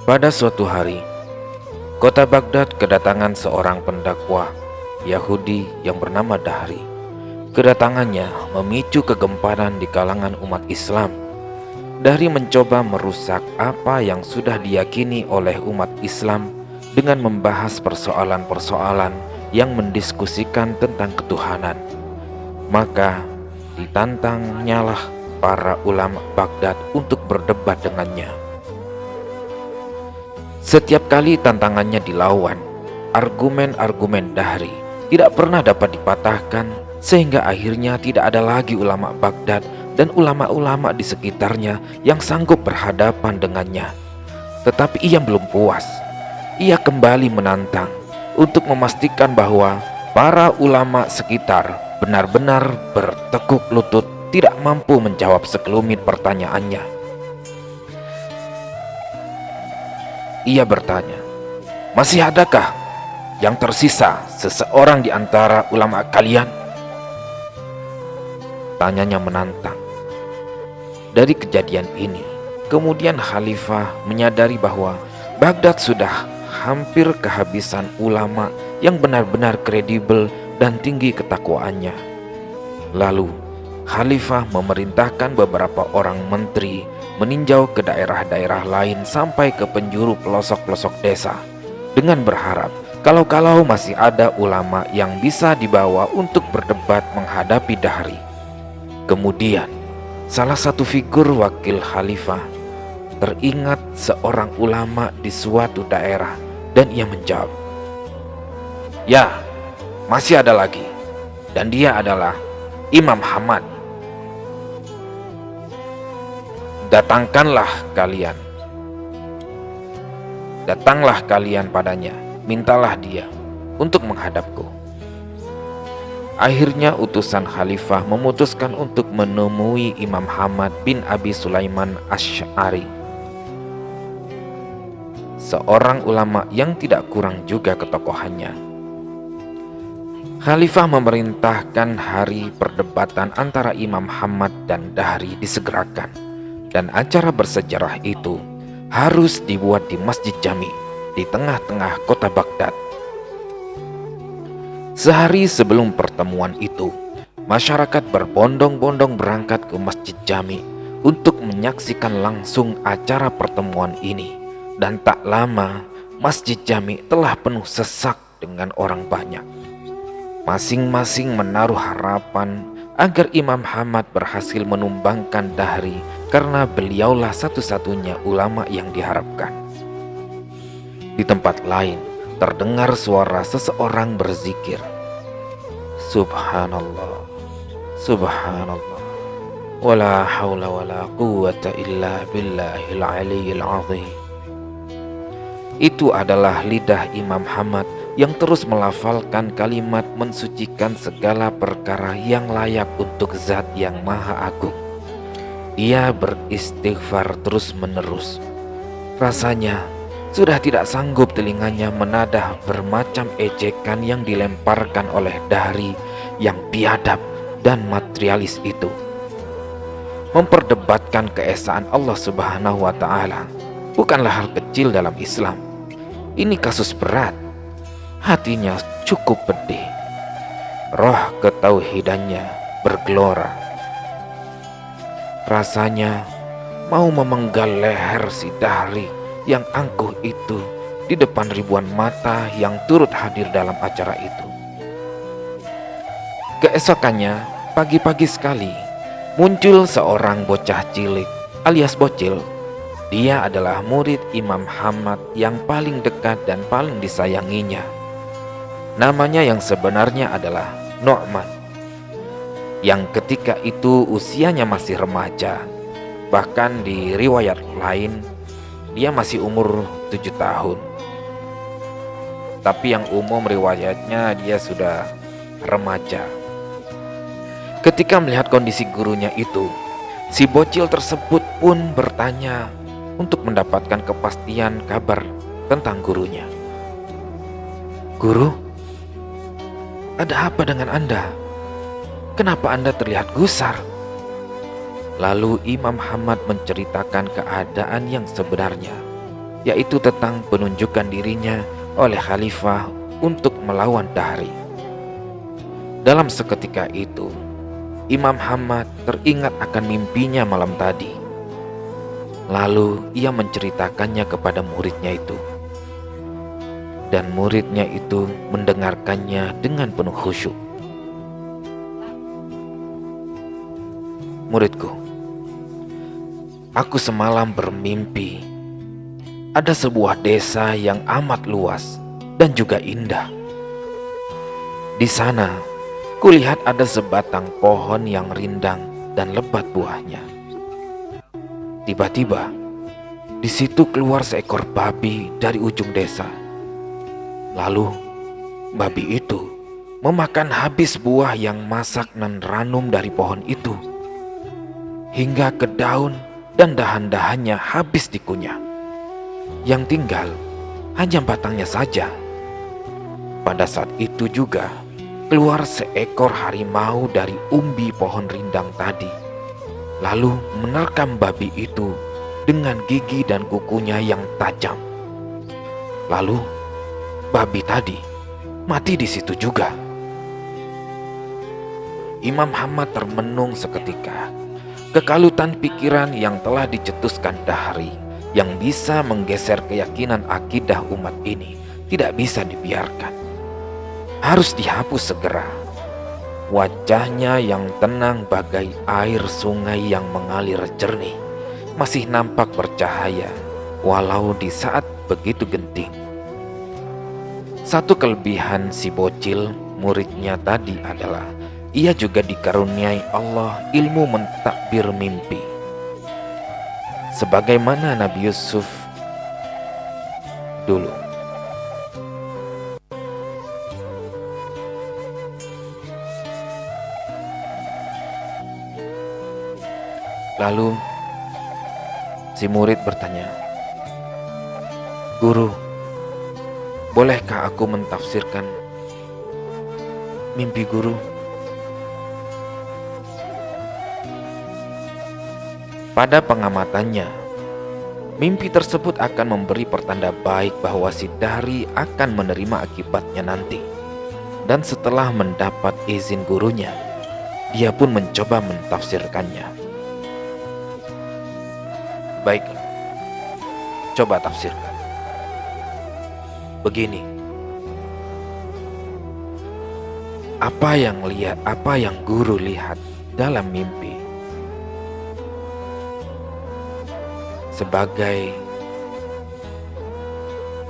Pada suatu hari, kota Baghdad kedatangan seorang pendakwah Yahudi yang bernama Dahri. Kedatangannya memicu kegemparan di kalangan umat Islam. Dahri mencoba merusak apa yang sudah diyakini oleh umat Islam dengan membahas persoalan-persoalan yang mendiskusikan tentang ketuhanan. Maka ditantangnyalah para ulama Baghdad untuk berdebat dengannya. Setiap kali tantangannya dilawan, argumen-argumen Dahri tidak pernah dapat dipatahkan, sehingga akhirnya tidak ada lagi ulama Baghdad dan ulama-ulama di sekitarnya yang sanggup berhadapan dengannya. Tetapi ia belum puas. Ia kembali menantang untuk memastikan bahwa para ulama sekitar benar-benar bertekuk lutut, tidak mampu menjawab sekelumit pertanyaannya. Ia bertanya, "Masih adakah yang tersisa seseorang di antara ulama kalian?" Tanyanya menantang. Dari kejadian ini, kemudian Khalifah menyadari bahwa Baghdad sudah hampir kehabisan ulama yang benar-benar kredibel dan tinggi ketakwaannya. Lalu, Khalifah memerintahkan beberapa orang menteri meninjau ke daerah-daerah lain sampai ke penjuru pelosok-pelosok desa dengan berharap kalau masih ada ulama yang bisa dibawa untuk berdebat menghadapi Dahri. Kemudian salah satu figur wakil Khalifah teringat seorang ulama di suatu daerah dan ia menjawab, "Ya, masih ada lagi, dan dia adalah Imam Ahmad. Datanglah kalian padanya, mintalah dia untuk menghadapku." Akhirnya utusan Khalifah memutuskan untuk menemui Imam Ahmad bin Abi Sulaiman Asy'ari, seorang ulama yang tidak kurang juga ketokohannya. Khalifah memerintahkan hari perdebatan antara Imam Ahmad dan Dahri disegerakan, dan acara bersejarah itu harus dibuat di Masjid Jami di tengah-tengah kota Baghdad. Sehari sebelum pertemuan itu, masyarakat berbondong-bondong berangkat ke Masjid Jami untuk menyaksikan langsung acara pertemuan ini, dan tak lama Masjid Jami telah penuh sesak dengan orang banyak. Masing-masing menaruh harapan agar Imam Ahmad berhasil menumbangkan Dahri karena beliaulah satu-satunya ulama yang diharapkan. Di tempat lain terdengar suara seseorang berzikir, "Subhanallah, Subhanallah, wala haula wala quwwata illa billahil aliyyil azim." Itu adalah lidah Imam Ahmad yang terus melafalkan kalimat mensucikan segala perkara yang layak untuk Zat yang Maha Agung. Ia beristighfar terus-menerus. Rasanya sudah tidak sanggup telinganya menadah bermacam ejekan yang dilemparkan oleh Dahri yang biadab dan materialis itu. Memperdebatkan keesaan Allah Subhanahu wa Ta'ala bukanlah hal kecil dalam Islam. Ini kasus berat. Hatinya cukup pedih. Roh ketauhidannya bergelora. Rasanya mau memenggal leher si Dahri yang angkuh itu di depan ribuan mata yang turut hadir dalam acara itu. Keesokannya, pagi-pagi sekali, muncul seorang bocah cilik alias bocil. Dia adalah murid Imam Ahmad yang paling dekat dan paling disayanginya. Namanya yang sebenarnya adalah Nu'man, yang ketika itu usianya masih remaja. Bahkan di riwayat lain dia masih umur 7 tahun. Tapi yang umum riwayatnya dia sudah remaja. Ketika melihat kondisi gurunya itu, si bocil tersebut pun bertanya untuk mendapatkan kepastian kabar tentang gurunya. "Guru, ada apa dengan Anda? Kenapa Anda terlihat gusar?" Lalu Imam Ahmad menceritakan keadaan yang sebenarnya. yaitu tentang penunjukan dirinya oleh khalifah untuk melawan Dahri. Dalam seketika itu, Imam Hamad teringat akan mimpinya malam tadi. Lalu ia menceritakannya kepada muridnya itu. Dan muridnya itu mendengarkannya dengan penuh khusyuk. "Muridku, aku semalam bermimpi ada sebuah desa yang amat luas dan juga indah. Di sana, kulihat ada sebatang pohon yang rindang dan lebat buahnya. Tiba-tiba, di situ keluar seekor babi dari ujung desa. Lalu, babi itu memakan habis buah yang masak dan ranum dari pohon itu, hingga ke daun dan dahan-dahannya habis dikunyah. Yang tinggal hanya batangnya saja. Pada saat itu juga keluar seekor harimau dari umbi pohon rindang tadi, lalu menerkam babi itu dengan gigi dan kukunya yang tajam. Lalu babi tadi mati di situ juga." Imam Hamad termenung seketika. Kekalutan pikiran yang telah dicetuskan Dahri, yang bisa menggeser keyakinan akidah umat ini, tidak bisa dibiarkan. Harus dihapus segera. Wajahnya yang tenang bagai air sungai yang mengalir jernih masih nampak bercahaya walau di saat begitu genting. Satu kelebihan si bocil muridnya tadi adalah ia juga dikaruniai Allah ilmu mentakbir mimpi. Sebagaimana Nabi Yusuf dulu. Lalu si murid bertanya, "Guru, bolehkah aku mentafsirkan mimpi guru?" Pada pengamatannya, mimpi tersebut akan memberi pertanda baik bahwa si Dahri akan menerima akibatnya nanti. Dan setelah mendapat izin gurunya, dia pun mencoba mentafsirkannya. "Baiklah, coba tafsirkan." "Begini, apa yang guru lihat dalam mimpi sebagai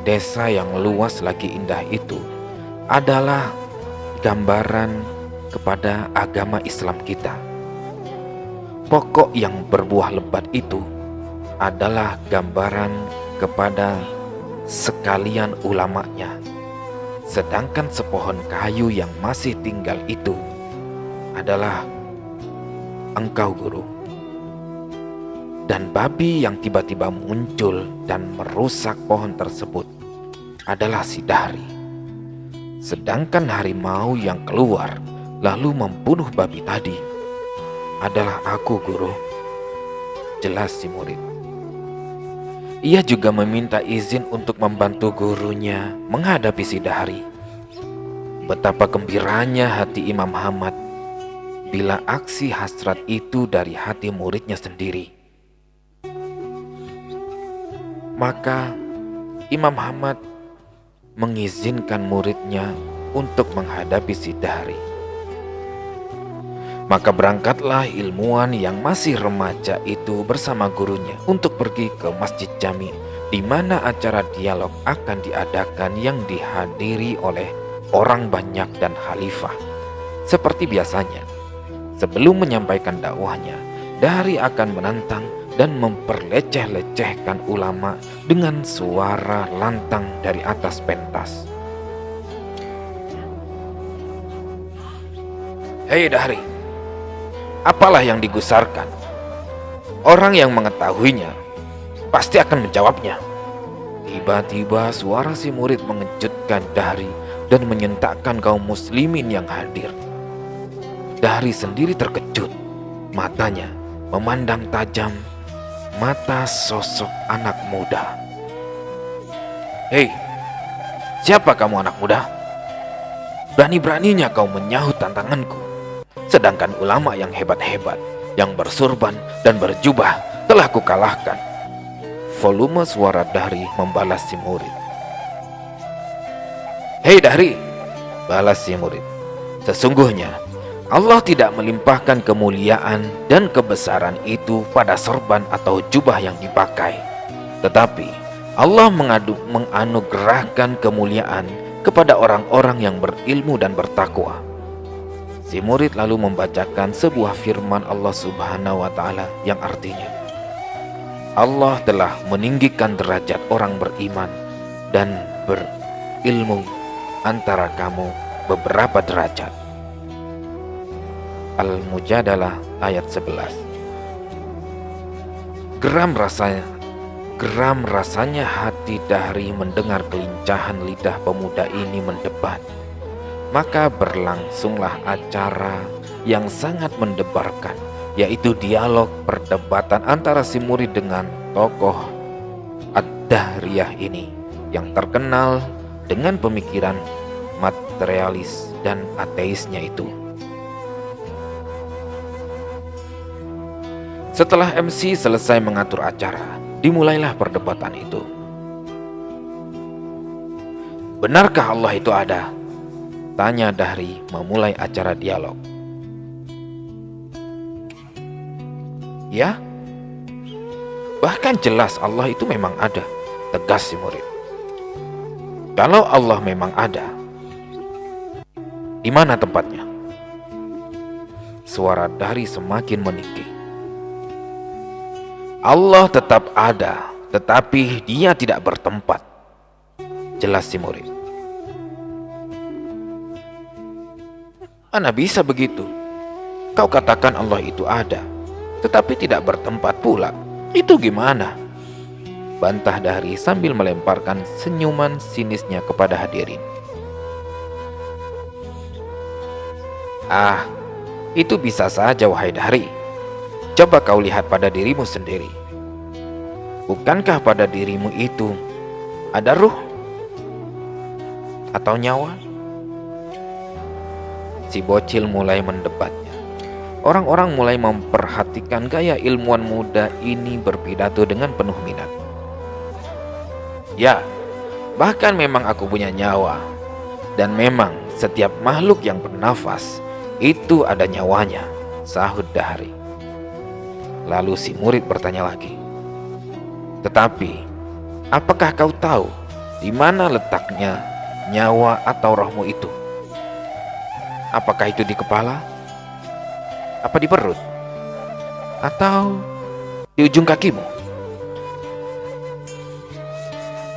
desa yang luas lagi indah itu adalah gambaran kepada agama Islam kita. Pokok yang berbuah lebat itu adalah gambaran kepada sekalian ulamanya. Sedangkan sepohon kayu yang masih tinggal itu adalah engkau guru. Dan babi yang tiba-tiba muncul dan merusak pohon tersebut adalah si Dahri. Sedangkan harimau yang keluar lalu membunuh babi tadi adalah aku guru." Jelas si murid. Ia juga meminta izin untuk membantu gurunya menghadapi si Dahri. Betapa gembiranya hati Imam Hamad bila aksi hasrat itu dari hati muridnya sendiri. Maka Imam Hamad mengizinkan muridnya untuk menghadapi si Dahri. Maka berangkatlah ilmuwan yang masih remaja itu bersama gurunya untuk pergi ke Masjid Jami, di mana acara dialog akan diadakan yang dihadiri oleh orang banyak dan khalifah. Seperti biasanya, sebelum menyampaikan dakwahnya, Dahri akan menantang dan memperleceh-lecehkan ulama dengan suara lantang dari atas pentas. "Hei Dahri, apalah yang digusarkan? Orang yang mengetahuinya pasti akan menjawabnya." Tiba-tiba suara si murid mengejutkan Dahri dan menyentakkan kaum muslimin yang hadir. Dahri sendiri terkejut. Matanya memandang tajam mata sosok anak muda. Hei, siapa kamu anak muda? Berani-beraninya kau menyahut tantanganku. Sedangkan ulama yang hebat-hebat, yang bersurban dan berjubah telah kukalahkan. Volume suara Dahri membalas si murid. Hei Dahri, balas si murid. Sesungguhnya Allah tidak melimpahkan kemuliaan dan kebesaran itu pada serban atau jubah yang dipakai. Tetapi Allah menganugerahkan kemuliaan kepada orang-orang yang berilmu dan bertakwa. Si murid lalu membacakan sebuah firman Allah Subhanahu wa Ta'ala yang artinya, Allah telah meninggikan derajat orang beriman dan berilmu antara kamu beberapa derajat. Al-Mujadalah ayat 11. Geram rasanya hati Dahri mendengar kelincahan lidah pemuda ini mendebat. Maka berlangsunglah acara yang sangat mendebarkan, yaitu dialog perdebatan antara si murid dengan tokoh Ad-Dahriyah ini yang terkenal dengan pemikiran materialis dan ateisnya itu. Setelah MC selesai mengatur acara, dimulailah perdebatan itu. Benarkah Allah itu ada? Tanya Dahri memulai acara dialog. Ya, bahkan jelas Allah itu memang ada, tegas si murid. Kalau Allah memang ada, di mana tempatnya? Suara Dahri semakin meninggi. Allah tetap ada, tetapi dia tidak bertempat, jelas si murid. Mana bisa begitu? Kau katakan Allah itu ada, tetapi tidak bertempat pula. Itu gimana? Bantah Dahri sambil melemparkan senyuman sinisnya kepada hadirin. Ah, itu bisa saja wahai Dahri. Coba kau lihat pada dirimu sendiri. Bukankah pada dirimu itu ada ruh atau nyawa? Si bocil mulai mendebatnya. Orang-orang mulai memperhatikan gaya ilmuwan muda ini berpidato dengan penuh minat. Ya, bahkan memang aku punya nyawa. Dan memang setiap makhluk yang bernafas itu ada nyawanya, sahut Dahri. Lalu si murid bertanya lagi. Tetapi, apakah kau tahu di mana letaknya nyawa atau rohmu itu? Apakah itu di kepala? Apa di perut? Atau di ujung kakimu?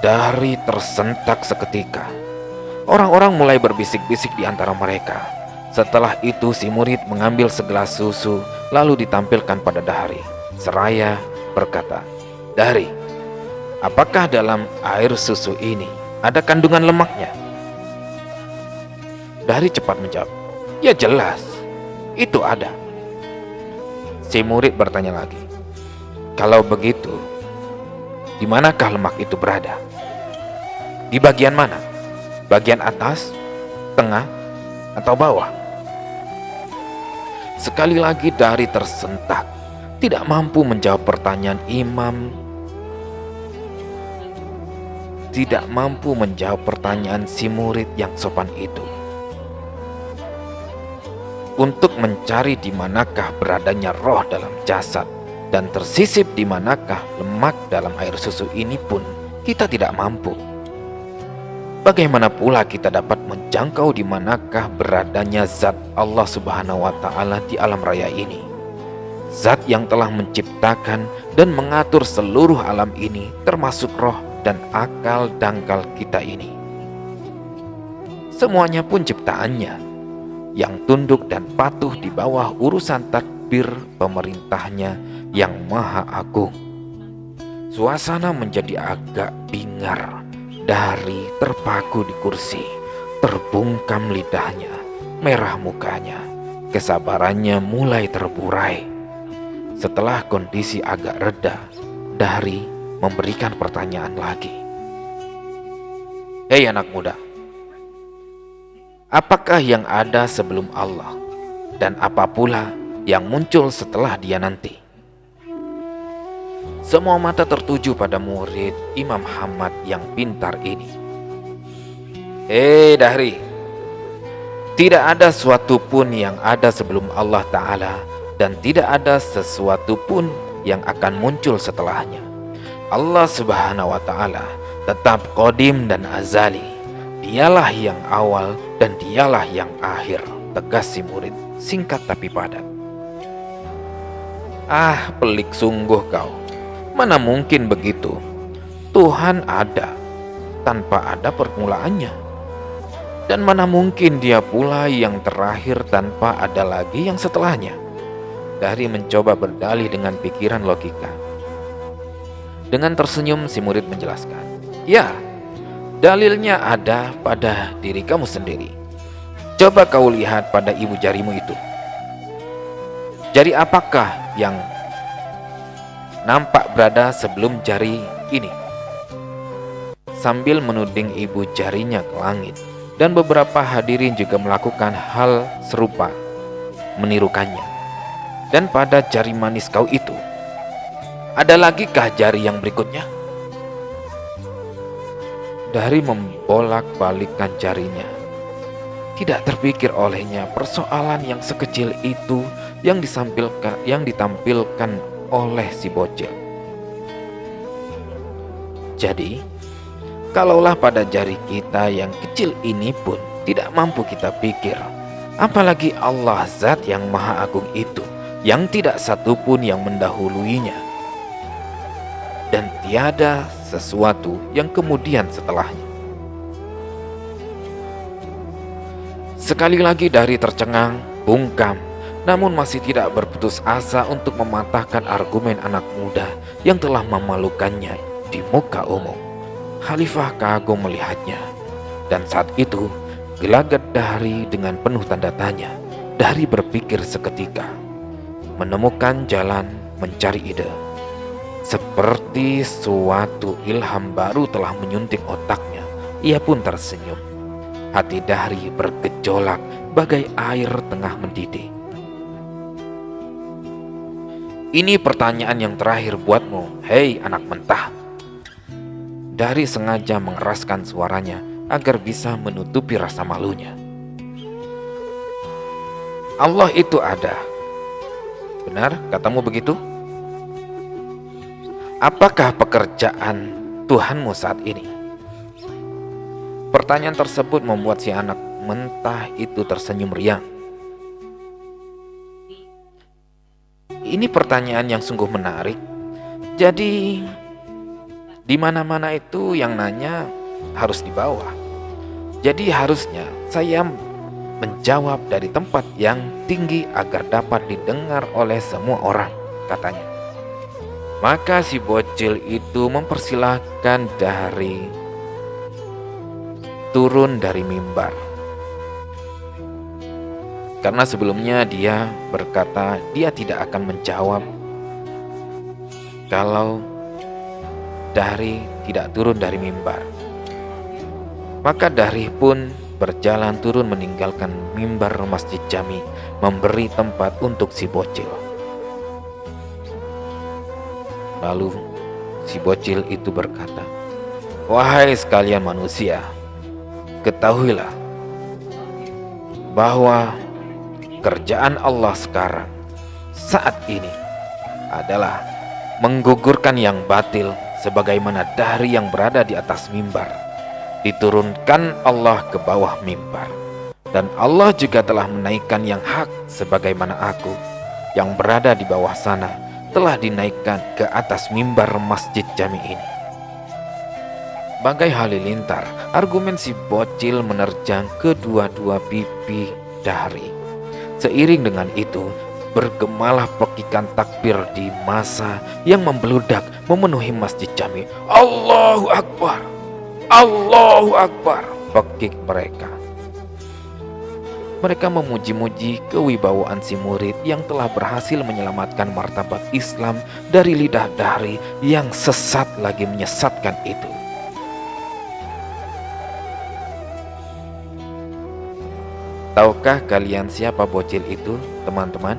Dahri tersentak seketika. Orang-orang mulai berbisik-bisik di antara mereka. Setelah itu si murid mengambil segelas susu lalu ditampilkan pada Dahri. Seraya berkata, Dahri, apakah dalam air susu ini ada kandungan lemaknya? Dahri cepat menjawab, ya jelas, itu ada. Si murid bertanya lagi, kalau begitu, di manakah lemak itu berada? Di bagian mana? Bagian atas, tengah, atau bawah? Sekali lagi Dahri tersentak, tidak mampu menjawab pertanyaan imam, tidak mampu menjawab pertanyaan si murid yang sopan itu. Untuk mencari di manakah beradanya roh dalam jasad dan tersisip di manakah lemak dalam air susu ini pun kita tidak mampu. Bagaimana pula kita dapat menjangkau di manakah beradanya zat Allah Subhanahu wa Ta'ala di alam raya ini? Zat yang telah menciptakan dan mengatur seluruh alam ini, termasuk roh dan akal dangkal kita ini. Semuanya pun ciptaannya yang tunduk dan patuh di bawah urusan tadbir pemerintahnya yang maha agung. Suasana menjadi agak bingar. Dahri terpaku di kursi, terbungkam lidahnya, merah mukanya, kesabarannya mulai terburai. Setelah kondisi agak reda, Dahri memberikan pertanyaan lagi. Hei anak muda, apakah yang ada sebelum Allah dan apa pula yang muncul setelah dia nanti? Semua mata tertuju pada murid Imam Hamad yang pintar ini. Hei Dahri, tidak ada suatu pun yang ada sebelum Allah Ta'ala dan tidak ada sesuatu pun yang akan muncul setelahnya. Allah Subhanahu wa Ta'ala tetap qadim dan azali. Dialah yang awal dan dialah yang akhir, tegas si murid, singkat tapi padat. Ah, pelik sungguh kau. Mana mungkin begitu? Tuhan ada tanpa ada permulaannya. Dan mana mungkin dia pula yang terakhir tanpa ada lagi yang setelahnya? Dahri mencoba berdalih dengan pikiran logika. Dengan tersenyum si murid menjelaskan, ya, dalilnya ada pada diri kamu sendiri. Coba kau lihat pada ibu jarimu itu. Jari apakah yang nampak berada sebelum jari ini? Sambil menuding ibu jarinya ke langit. Dan beberapa hadirin juga melakukan hal serupa, menirukannya. Dan pada jari manis kau itu, ada lagikah jari yang berikutnya? Dahri membolak-balikkan jarinya. Tidak terpikir olehnya persoalan yang sekecil itu yang ditampilkan oleh si bocil. Jadi, kalaulah pada jari kita yang kecil ini pun tidak mampu kita pikir, apalagi Allah Zat yang Maha Agung itu, yang tidak satu pun yang mendahuluinya, dan tiada sesuatu yang kemudian setelahnya. Sekali lagi Dahri tercengang, bungkam, namun masih tidak berputus asa untuk mematahkan argumen anak muda yang telah memalukannya di muka umum. Khalifah kagum melihatnya, dan saat itu gelagat Dahri dengan penuh tanda tanya. Dahri berpikir seketika, menemukan jalan mencari ide. Seperti suatu ilham baru telah menyuntik otaknya. Ia pun tersenyum. Hati Dahri bergejolak bagai air tengah mendidih. Ini pertanyaan yang terakhir buatmu, hei anak mentah. Dahri sengaja mengeraskan suaranya agar bisa menutupi rasa malunya. Allah itu ada. Benar katamu begitu? Apakah pekerjaan Tuhanmu saat ini? Pertanyaan tersebut membuat si anak mentah itu tersenyum riang. Ini pertanyaan yang sungguh menarik. Jadi di mana-mana itu yang nanya harus di bawah. Jadi harusnya saya menjawab dari tempat yang tinggi agar dapat didengar oleh semua orang, katanya. Maka si bocil itu mempersilahkan Dahri turun dari mimbar. Karena sebelumnya dia berkata dia tidak akan menjawab kalau Dahri tidak turun dari mimbar. Maka Dahri pun berjalan turun meninggalkan mimbar Masjid Jami, memberi tempat untuk si bocil. Lalu si bocil itu berkata, wahai sekalian manusia, ketahuilah bahwa kerjaan Allah sekarang saat ini adalah menggugurkan yang batil, sebagaimana Dahri yang berada di atas mimbar diturunkan Allah ke bawah mimbar, dan Allah juga telah menaikkan yang hak, sebagaimana aku yang berada di bawah sana telah dinaikkan ke atas mimbar Masjid Jami ini. Bagai halilintar, argumen si bocil menerjang kedua-dua pipi Dahri. Seiring dengan itu, bergemalah pekikan takbir di masa yang membeludak memenuhi Masjid Jami. Allahu Akbar, Allahu Akbar, pekik mereka. Mereka memuji-muji kewibawaan si murid yang telah berhasil menyelamatkan martabat Islam dari lidah Dahri yang sesat lagi menyesatkan itu. Tahukah kalian siapa bocil itu, teman-teman?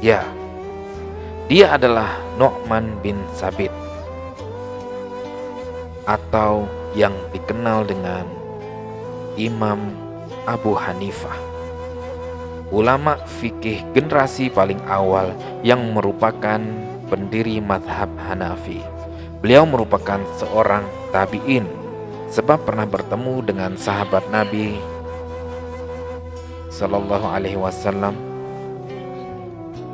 Ya, dia adalah Nu'man bin Sabit, atau yang dikenal dengan Imam Abu Hanifah, ulama fikih generasi paling awal yang merupakan pendiri mazhab Hanafi. Beliau merupakan seorang tabi'in, sebab pernah bertemu dengan sahabat Nabi Sallallahu Alaihi Wasallam,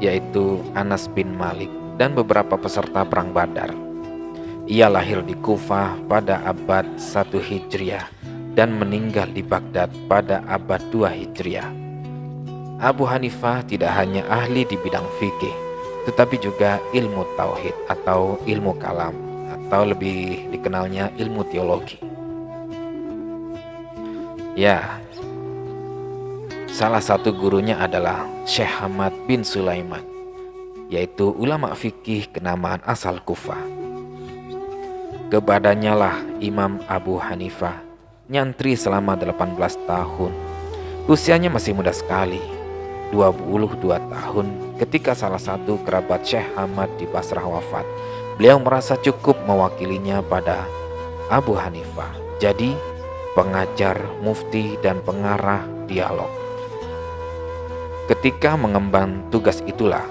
yaitu Anas bin Malik, dan beberapa peserta perang Badar. Ia lahir di Kufah pada abad 1 Hijriah dan meninggal di Baghdad pada abad 2 Hijriah. Abu Hanifah tidak hanya ahli di bidang fikih, tetapi juga ilmu tauhid atau ilmu kalam, atau lebih dikenalnya ilmu teologi. Ya, salah satu gurunya adalah Syekh Hamad bin Sulaiman, yaitu ulama fikih kenamaan asal Kufah. Kepadanya lah Imam Abu Hanifah nyantri selama 18 tahun. Usianya masih muda sekali, 22 tahun, ketika salah satu kerabat Syekh Hamad di Basrah wafat. Beliau merasa cukup mewakilinya pada Abu Hanifah, jadi pengajar, mufti, dan pengarah dialog. Ketika mengemban tugas itulah,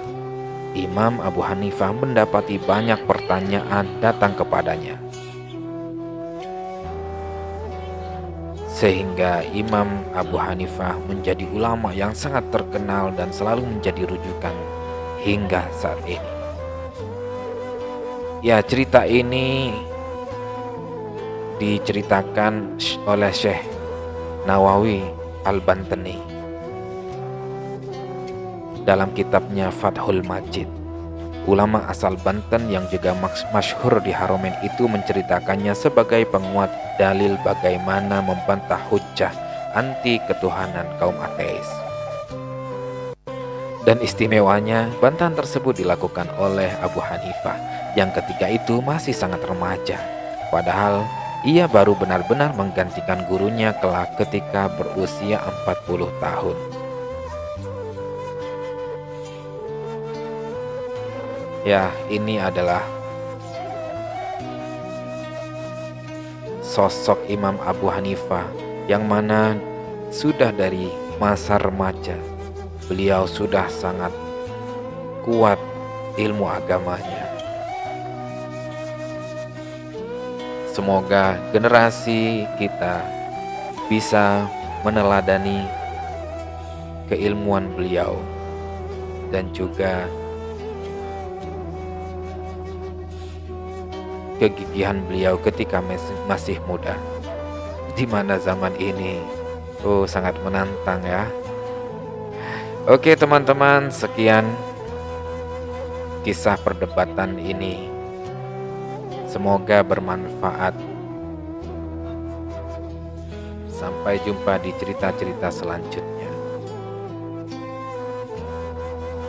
Imam Abu Hanifah mendapati banyak pertanyaan datang kepadanya. Sehingga Imam Abu Hanifah menjadi ulama yang sangat terkenal dan selalu menjadi rujukan hingga saat ini. Ya, cerita ini diceritakan oleh Syekh Nawawi Al-Bantani dalam kitabnya Fathul Majid. Ulama asal Banten yang juga masyhur di Haramain itu menceritakannya sebagai penguat dalil bagaimana membantah hujjah anti ketuhanan kaum ateis. Dan istimewanya, bantahan tersebut dilakukan oleh Abu Hanifah yang ketika itu masih sangat remaja, padahal ia baru benar-benar menggantikan gurunya kelak ketika berusia 40 tahun. Ya, ini adalah sosok Imam Abu Hanifah yang mana sudah dari masa remaja beliau sudah sangat kuat ilmu agamanya. Semoga generasi kita bisa meneladani keilmuan beliau dan juga kegigihan beliau ketika masih muda, di mana zaman ini sangat menantang ya. Oke teman-teman, sekian kisah perdebatan ini, semoga bermanfaat. Sampai jumpa di cerita-cerita selanjutnya.